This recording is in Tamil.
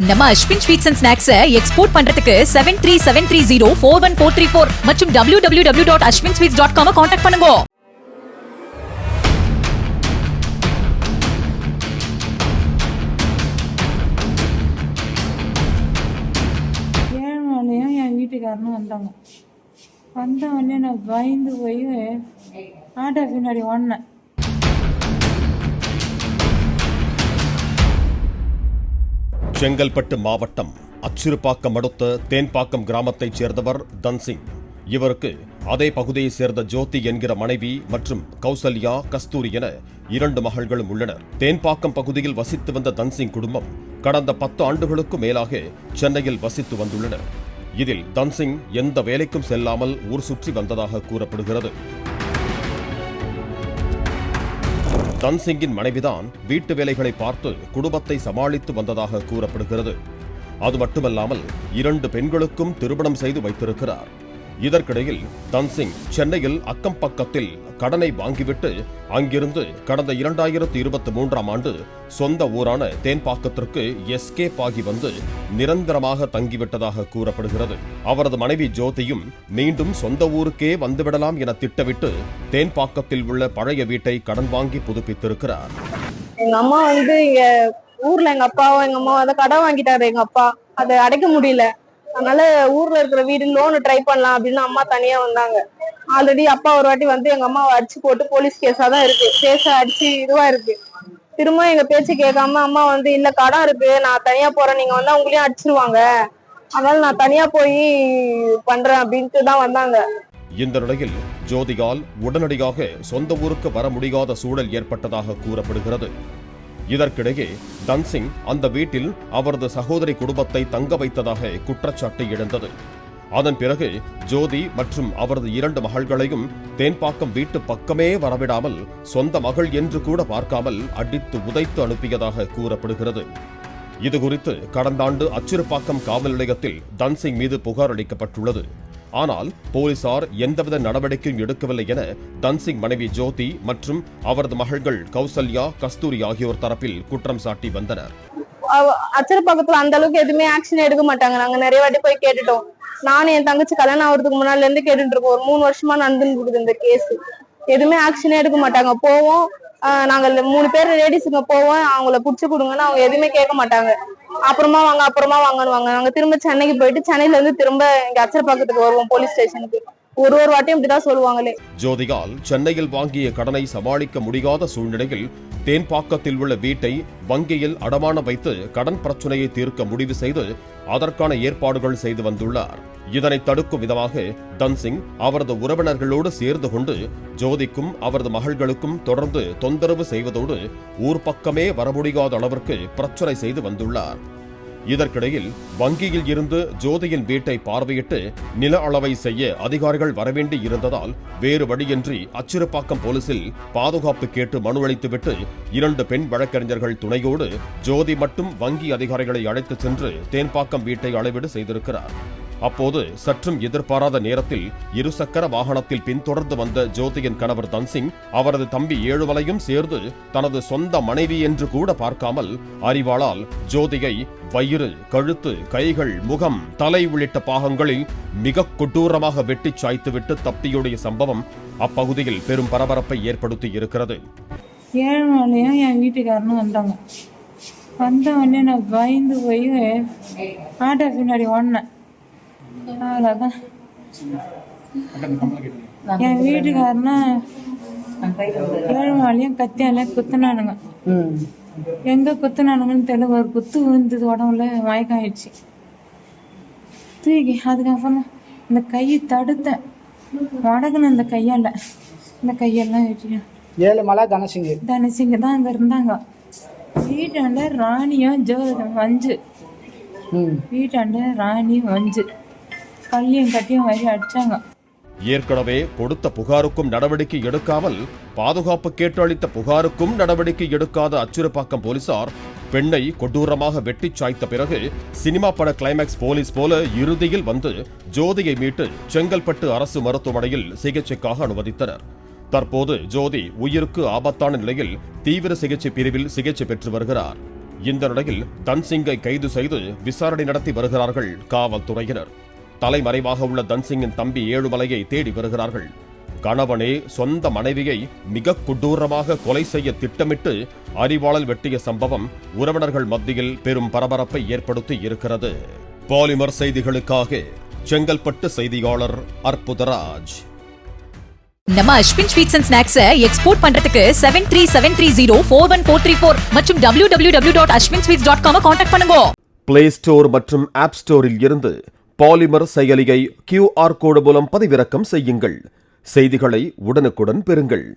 நம்ம Ashwin sweets and snacks export பண்றதுக்கு 7373041434 மற்றும் www.ashwinsweets.com கான்டாக்ட் பண்ணுங்க. என் வீட்டுக்காரனும் வந்தாங்க. வந்த உடனே நான் பயந்து போய் ஆட்டோ பின்னாடி ஓடினேன். செங்கல்பட்டு மாவட்டம் அச்சிறுபாக்கம் அடுத்த தேன்பாக்கம் கிராமத்தைச் சேர்ந்தவர் தன்சிங். இவருக்கு அதே பகுதியைச் சேர்ந்த ஜோதி என்கிற மனைவி மற்றும் கௌசல்யா, கஸ்தூரி என 2 மகள்களும் உள்ளனர். தேன்பாக்கம் பகுதியில் வசித்து வந்த தன்சிங் குடும்பம் கடந்த 10 ஆண்டுகளுக்கு மேலாக சென்னையில் வசித்து வந்துள்ளனர். இதில் தன்சிங் எந்த வேலைக்கும் செல்லாமல் ஊர் சுற்றி வந்ததாக கூறப்படுகிறது. தன்சிங்கின் மனைவிதான் வீட்டு வேலைகளை பார்த்து குடும்பத்தை சமாளித்து வந்ததாக கூறப்படுகிறது. அது மட்டுமல்லாமல் 2 பெண்களுக்கும் திருமணம் செய்து வைத்திருக்கிறார். இதற்கிடையில் தன்சிங் சென்னையில் அக்கம் பக்கத்தில் கடனை வாங்கிவிட்டு அங்கிருந்து கடந்த 2023ஆம் ஆண்டு சொந்த ஊரான தேன்பாக்கத்திற்கு எஸ்கேப் ஆகி வந்து நிரந்தரமாக தங்கிவிட்டதாக கூறப்படுகிறது. அவரது மனைவி ஜோதியும் மீண்டும் சொந்த ஊருக்கே வந்துவிடலாம் என திட்டமிட்டு தேன்பாக்கத்தில் உள்ள பழைய வீட்டை கடன் வாங்கி புதுப்பித்திருக்கிறார். எங்க அம்மா இங்க ஊர்ல எங்க அப்பாவும் எங்க அம்மா கடன் வாங்கிட்டாரு. எங்க அப்பா அதை அடைக்க முடியல. அதனால ஊர்ல இருக்கிற வீடு லோனு ட்ரை பண்ணலாம் அப்படின்னு அம்மா தனியா வந்தாங்க. ஆல்ரெடி அப்பா ஒரு வாட்டி வந்து எங்க அம்மாவை அடிச்சு போட்டு போலீஸ் கேஸா தான் இருக்கு, கேஸ அடிச்சு இதுவா இருக்கு. திரும்ப எங்க பேச்சு கேட்காம அம்மா வந்து இல்ல கடன் இருக்கு, நான் தனியா போறேன், நீங்க வந்தா உங்களையும் அடிச்சிருவாங்க, அதனால நான் தனியா போய் பண்றேன் அப்படின்ட்டு தான் வந்தாங்க. இந்த நிலையில் ஜோதிகால் உடனடியாக சொந்த ஊருக்கு வர முடியாத சூழல் ஏற்பட்டதாக கூறப்படுகிறது. இதற்கிடையே தன்சிங் அந்த வீட்டில் அவரது சகோதரி குடும்பத்தை தங்க வைத்ததாக குற்றச்சாட்டு எழுந்தது. அதன் பிறகு ஜோதி மற்றும் அவரது 2 மகள்களையும் தேன்பாக்கம் வீட்டு பக்கமே வரவிடாமல் சொந்த மகள் என்று கூட பார்க்காமல் அடித்து உதைத்து அனுப்பியதாக கூறப்படுகிறது. இதுகுறித்து கடந்த ஆண்டு அச்சிறுபாக்கம் காவல் நிலையத்தில் தன்சிங் மீது புகார் அளிக்கப்பட்டுள்ளது. ஆனால் போலீசார் எந்தவித நடவடிக்கையும் எடுக்கவில்லை என தன்சிங் மனைவி ஜோதி மற்றும் அவரது மகள்கள் கௌசல்யா, கஸ்தூரி ஆகியோர் தரப்பில் குற்றம் சாட்டி வந்தனர். அச்சிறுபாக்கத்துல அந்த அளவுக்கு எதுவுமே ஆக்ஷன் எடுக்க மாட்டாங்க. நாங்க நிறைய வாட்டி போய் கேட்டுட்டோம். நானும் என் தங்கச்சி கல்யாணம் ஆகிறதுக்கு முன்னாடில இருந்து கேட்டுட்டு இருக்கோம். ஒரு 3 வருஷமா நடந்துட்டு இருக்குது இந்த கேஸ். எதுவுமே ஆக்ஷனே எடுக்க மாட்டாங்க. போவோம், நாங்க 3 பேர் லேடிஸுங்க போவோம், அவங்கள புடிச்சு கொடுங்கன்னா அவங்க எதுவுமே கேட்க மாட்டாங்க. அப்புறமா வாங்கன்னு நாங்க திரும்ப சென்னைக்கு போயிட்டு சென்னையில இருந்து திரும்ப இங்க அச்சரப்பாக்கத்துக்கு வருவோம் போலீஸ் ஸ்டேஷனுக்கு. ஒரு வாட்டியும் இப்படிதான் சொல்லுவாங்களே. ஜோதிகால் சென்னையில் வாங்கிய கடனை சமாளிக்க முடியாத சூழ்நிலையில் தேன்பாக்கத்தில் உள்ள வீட்டை வங்கியில் அடமானம் வைத்து கடன் பிரச்சனையை தீர்க்க முடிவு செய்து அதற்கான ஏற்பாடுகள் செய்து வந்துள்ளார். இதனை தடுக்கும் விதமாக தன்சிங் அவரது உறவினர்களோடு சேர்ந்து கொண்டு ஜோதிக்கும் அவரது மகள்களுக்கும் தொடர்ந்து தொந்தரவு செய்வதோடு ஊர் பக்கமே வர முடியாத அளவிற்கு பிரச்சனை செய்து வந்துள்ளார். இதற்கிடையில் வங்கியில் இருந்து ஜோதியின் வீட்டை பார்வையிட்டு நில அளவை செய்ய அதிகாரிகள் வரவேண்டி இருந்ததால் வேறு வழியின்றி அச்சிறுபாக்கம் போலீசில் பாதுகாப்பு கேட்டு மனு அளித்துவிட்டு 2 பெண் வழக்கறிஞர்கள் துணையோடு ஜோதி மட்டும் வங்கி அதிகாரிகளை அழைத்துச் சென்று தேன்பாக்கம் வீட்டை அளவீடு செய்திருக்கிறார். அப்போது சற்றும் எதிர்பாராத நேரத்தில் 2 சக்கர வாகனத்தில் பின்தொடர்ந்து வந்த ஜோதியின் கணவர் தன்சிங் அவரது தம்பி ஏழுமலையும் சேர்ந்து தனது சொந்த மனைவி என்று கூட பார்க்காமல் அரிவாளால் ஜோதியை வயிறு, கழுத்து, கைகள், முகம், தலை உள்ளிட்ட பாகங்களில் மிக கொடூரமாக வெட்டிச் சாய்த்துவிட்டு தப்பியோடைய சம்பவம் அப்பகுதியில் பெரும் பரபரப்பை ஏற்படுத்தி இருக்கிறது. 7 மணியும் என் வீட்டுக்காரனும் வந்தாங்க. வந்த உடனே நான் பயந்து போய் ஆட்டோ பின்னாடி ஓடினேன். அவ்வளோதான். என் வீட்டுக்காரனா 7 மணியும் கத்தியால குத்துனானுங்க. எங்க குத்துனானுங்கன்னு தெரியல. ஒரு குத்து விழுந்தது, உடம்புல மயக்கம் ஆயிடுச்சு. தூக்கி அதுக்கப்புறம் இந்த கையை தடுத்தேன், வடக்குன்னு இந்த கையால இந்த கையெல்லாம் வச்சு 7 மலை தனசிங்க தான் அங்கே இருந்தாங்க. வீட்டாண்ட ராணியும் வஞ்சு, வீட்டாண்ட ராணி வஞ்சு பள்ளியும் கட்டியும் வழி அடிச்சாங்க. ஏற்கனவே கொடுத்த புகாருக்கும் நடவடிக்கை எடுக்காமல் பாதுகாப்பு கேட்டு அளித்த புகாருக்கும் நடவடிக்கை எடுக்காத அச்சிறுபாக்கம் போலீசார் பெண்ணை கொடூரமாக வெட்டிச் சாய்த்த பிறகு சினிமா பட கிளைமேக்ஸ் போலீஸ் போல இறுதியில் வந்து ஜோதியை மீட்டு செங்கல்பட்டு அரசு மருத்துவமனையில் சிகிச்சைக்காக அனுமதித்தனர். தற்போது ஜோதி உயிருக்கு ஆபத்தான நிலையில் தீவிர சிகிச்சை பிரிவில் சிகிச்சை பெற்று வருகிறார். இந்த நிலையில் தன்சிங்கை கைது செய்து விசாரணை நடத்தி வருகிறார்கள் காவல்துறையினர். தலைமறைவாக உள்ள தன்சிங்கின் தம்பி ஏழுமலையை தேடி வருகிறார்கள். கணவனே சொந்த மனைவியை மிக கொடூரமாக கொலை செய்ய திட்டமிட்டு அரிவாளால் வெட்டிய சம்பவம் உறவினர்கள் மத்தியில் பெரும் பரபரப்பை ஏற்படுத்தி இருக்கிறது. பாலிமர் செய்திகளுக்காக செங்கல்பட்டு செய்தியாளர் அற்புதராஜ். நம்ம Ashwin sweets and snacks export பண்றதுக்கு 7373041434 மற்றும் www.ashwinsweets.com கான்டாக்ட் பண்ணுங்க. பிளே ஸ்டோர் மற்றும் ஆப் ஸ்டோரில் இருந்து பாலிமர் செயலியை QR கோடு மூலம் பதிவிறக்கம் செய்யுங்கள். செய்திகளை உடனுக்குடன் பெறுங்கள்.